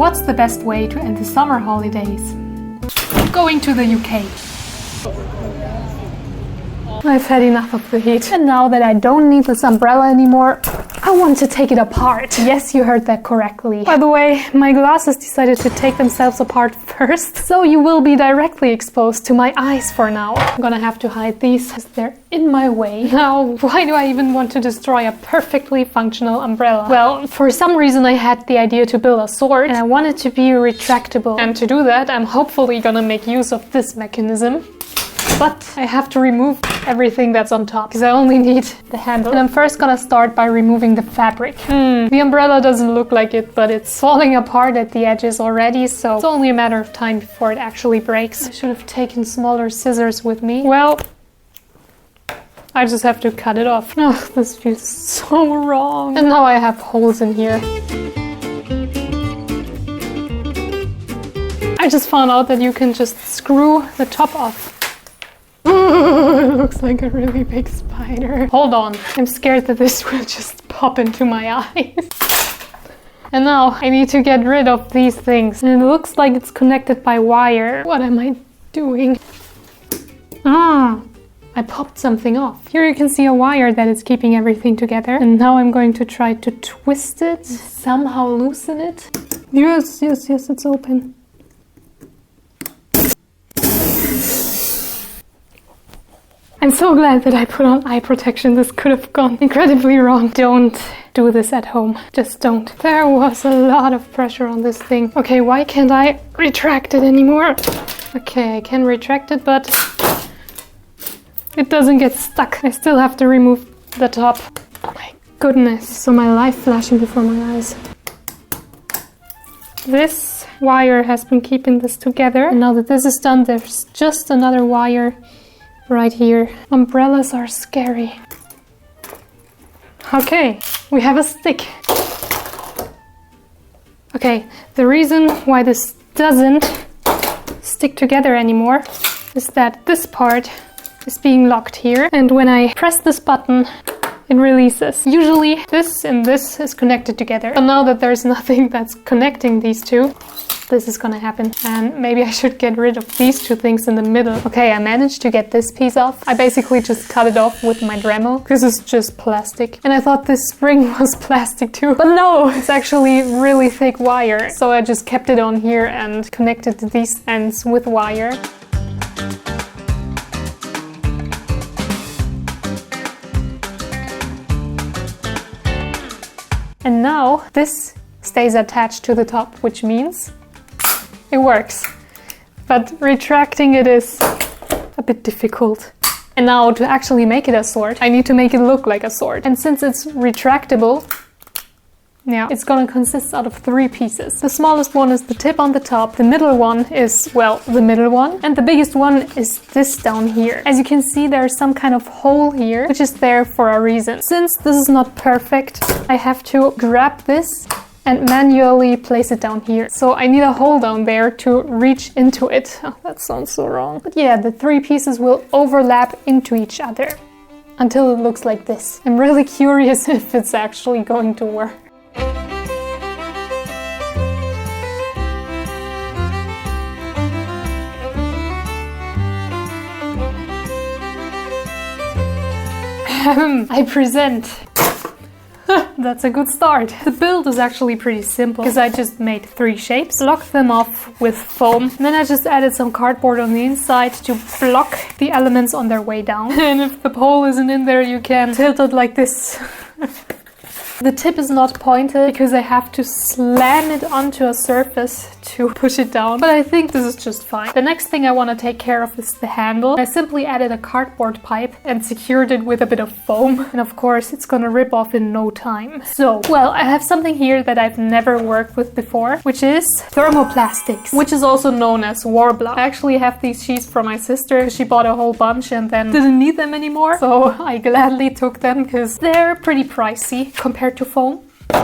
What's the best way to end the summer holidays? Going to the UK. I've had enough of the heat. And now that I don't need this umbrella anymore, I want to take it apart. Yes, you heard that correctly. By the way, my glasses decided to take themselves apart first, so you will be directly exposed to my eyes for now. I'm gonna have to hide these as they're in my way. Now, why do I even want to destroy a perfectly functional umbrella? Well, for some reason I had the idea to build a sword, and I want it to be retractable. And to do that, I'm hopefully gonna make use of this mechanism. But I have to remove everything that's on top, because I only need the handle. And I'm first gonna start by removing the fabric. The umbrella doesn't look like it, but it's falling apart at the edges already, so it's only a matter of time before it actually breaks. I should have taken smaller scissors with me. Well, I just have to cut it off. Oh, this feels so wrong. And now I have holes in here. I just found out that you can just screw the top off. It looks like a really big spider. Hold on, I'm scared that this will just pop into my eyes. And now I need to get rid of these things. And it looks like it's connected by wire. What am I doing? I popped something off. Here you can see a wire that is keeping everything together. And now I'm going to try to twist it, somehow loosen it. Yes, it's open. I'm so glad that I put on eye protection. This could have gone incredibly wrong. Don't do this at home. Just don't. There was a lot of pressure on this thing. Okay, why can't I retract it anymore? Okay, I can retract it, but it doesn't get stuck. I still have to remove the top. Oh my goodness. So my life flashing before my eyes. This wire has been keeping this together. And now that this is done, there's just another wire right here. Umbrellas are scary. Okay, we have a stick. Okay, the reason why this doesn't stick together anymore is that this part is being locked here, and when I press this button, it releases. Usually this and this is connected together, but now that there's nothing that's connecting these two, this is gonna happen. And maybe I should get rid of these two things in the middle. Okay, I managed to get this piece off. I basically just cut it off with my Dremel. This is just plastic. And I thought this spring was plastic too. But no, it's actually really thick wire. So I just kept it on here and connected these ends with wire. And now this stays attached to the top, which means it works, but retracting it is a bit difficult. And now to actually make it a sword, I need to make it look like a sword. And since it's retractable, yeah, it's gonna consist out of 3 pieces. The smallest one is the tip on the top, the middle one is, well, the middle one, and the biggest one is this down here. As you can see, there's some kind of hole here, which is there for a reason. Since this is not perfect, I have to grab this and manually place it down here. So I need a hole down there to reach into it. Oh, that sounds so wrong. But yeah, the 3 pieces will overlap into each other until it looks like this. I'm really curious if it's actually going to work. I present. That's a good start. The build is actually pretty simple because I just made 3 shapes, blocked them off with foam, and then I just added some cardboard on the inside to block the elements on their way down. And if the pole isn't in there, you can tilt it like this. The tip is not pointed because I have to slam it onto a surface to push it down, but I think this is just fine. The next thing I want to take care of is the handle. I simply added a cardboard pipe and secured it with a bit of foam, and of course it's gonna rip off in no time. So, well, I have something here that I've never worked with before, which is thermoplastics, which is also known as Warbler. I actually have these sheets from my sister because she bought a whole bunch and then didn't need them anymore, so I gladly took them because they're pretty pricey compared to foam.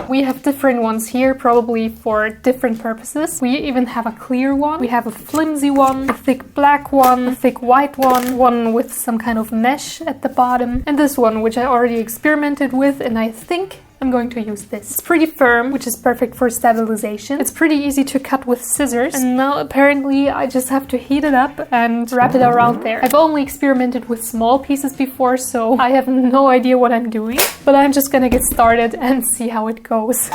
We have different ones here, probably for different purposes. We even have a clear one. We have a flimsy one, a thick black one, a thick white one, one with some kind of mesh at the bottom, and this one, which I already experimented with, and I think I'm going to use this. It's pretty firm, which is perfect for stabilization. It's pretty easy to cut with scissors. And now apparently I just have to heat it up and wrap it around there. I've only experimented with small pieces before, so I have no idea what I'm doing. But I'm just gonna get started and see how it goes.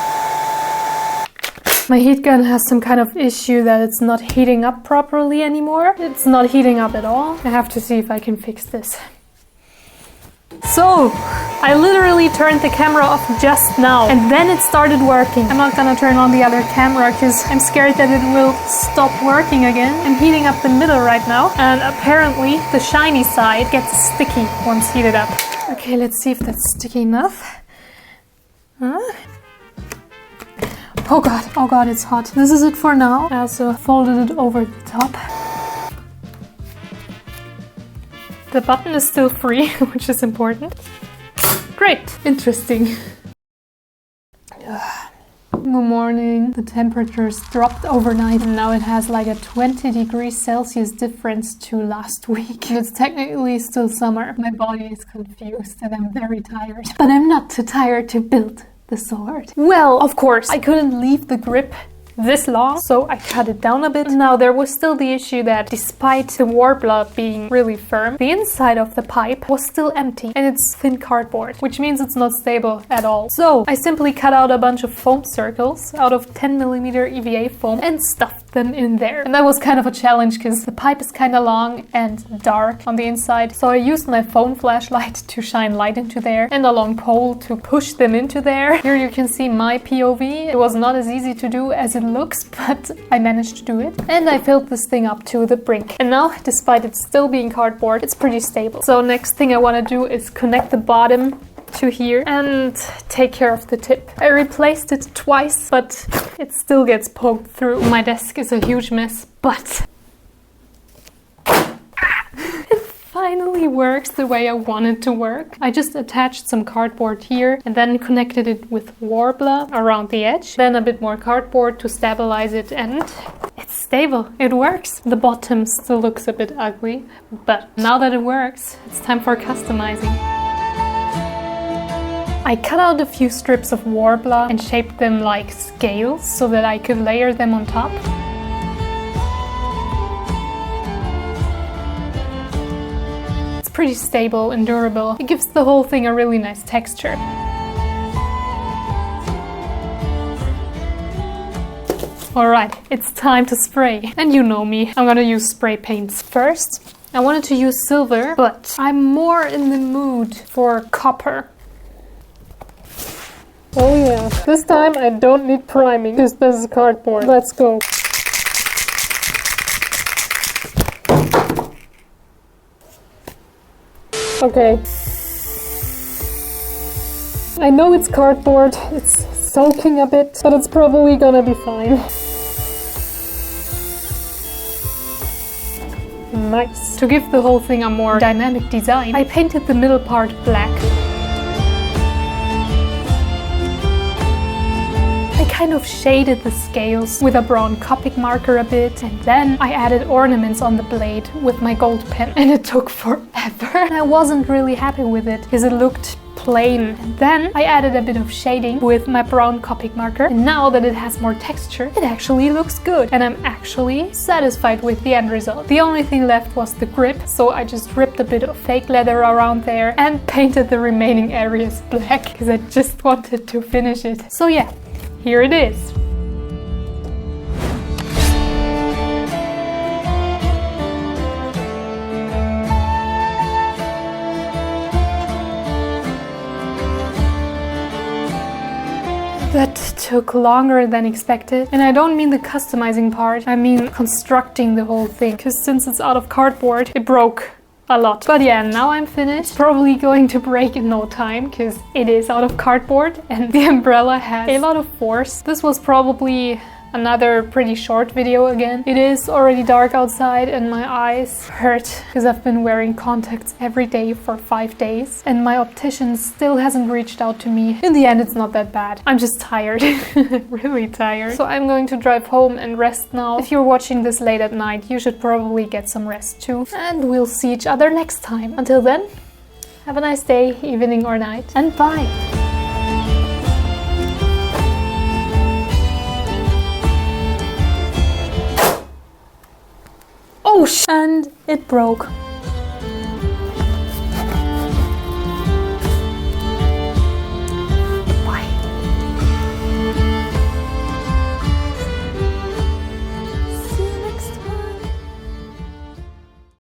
My heat gun has some kind of issue that it's not heating up properly anymore. It's not heating up at all. I have to see if I can fix this. So, I literally turned the camera off just now and then it started working. I'm not gonna turn on the other camera because I'm scared that it will stop working again. I'm heating up the middle right now and apparently the shiny side gets sticky once heated up. Okay, let's see if that's sticky enough. Oh god, it's hot. This is it for now. I also folded it over the top. The button is still free, which is important. Great, interesting. Good morning. The temperatures dropped overnight and now it has like a 20 degrees Celsius difference to last week. And it's technically still summer. My body is confused and I'm very tired. But I'm not too tired to build the sword. Well, of course, I couldn't leave the grip this long, so I cut it down a bit. Now there was still the issue that despite the warbler being really firm, the inside of the pipe was still empty and it's thin cardboard, which means it's not stable at all. So I simply cut out a bunch of foam circles out of 10mm EVA foam and stuffed them in there. And that was kind of a challenge because the pipe is kind of long and dark on the inside. So I used my phone flashlight to shine light into there and a long pole to push them into there. Here you can see my POV. It was not as easy to do as it looks, but I managed to do it. And I filled this thing up to the brink. And now, despite it still being cardboard, it's pretty stable. So next thing I want to do is connect the bottom to here and take care of the tip. I replaced it twice, but it still gets poked through. My desk is a huge mess, but it finally works the way I want it to work. I just attached some cardboard here and then connected it with warbler around the edge, then a bit more cardboard to stabilize it, and it's stable. It works. The bottom still looks a bit ugly, but now that it works, it's time for customizing. I cut out a few strips of warbler and shaped them like scales so that I could layer them on top. It's pretty stable and durable. It gives the whole thing a really nice texture. Alright, it's time to spray. And you know me, I'm gonna use spray paints. First, I wanted to use silver, but I'm more in the mood for copper. Oh yeah, this time I don't need priming because this is cardboard. Let's go. Okay. I know it's cardboard, it's soaking a bit, but it's probably gonna be fine. Nice. To give the whole thing a more dynamic design, I painted the middle part black. Kind of shaded the scales with a brown Copic marker a bit, and then I added ornaments on the blade with my gold pen, and it took forever. I wasn't really happy with it because it looked plain. And then I added a bit of shading with my brown Copic marker, and now that it has more texture, it actually looks good and I'm actually satisfied with the end result. The only thing left was the grip, so I just ripped a bit of fake leather around there and painted the remaining areas black because I just wanted to finish it. So yeah, here it is. That took longer than expected, and I don't mean the customizing part, I mean constructing the whole thing, because since it's out of cardboard, it broke a lot. But yeah, now I'm finished. Probably going to break in no time because it is out of cardboard and the umbrella has a lot of force. This was probably another pretty short video again. It is already dark outside and my eyes hurt because I've been wearing contacts every day for 5 days and my optician still hasn't reached out to me. In the end, it's not that bad. I'm just tired, really tired. So I'm going to drive home and rest now. If you're watching this late at night, you should probably get some rest too. And we'll see each other next time. Until then, have a nice day, evening or night, and bye! and it broke.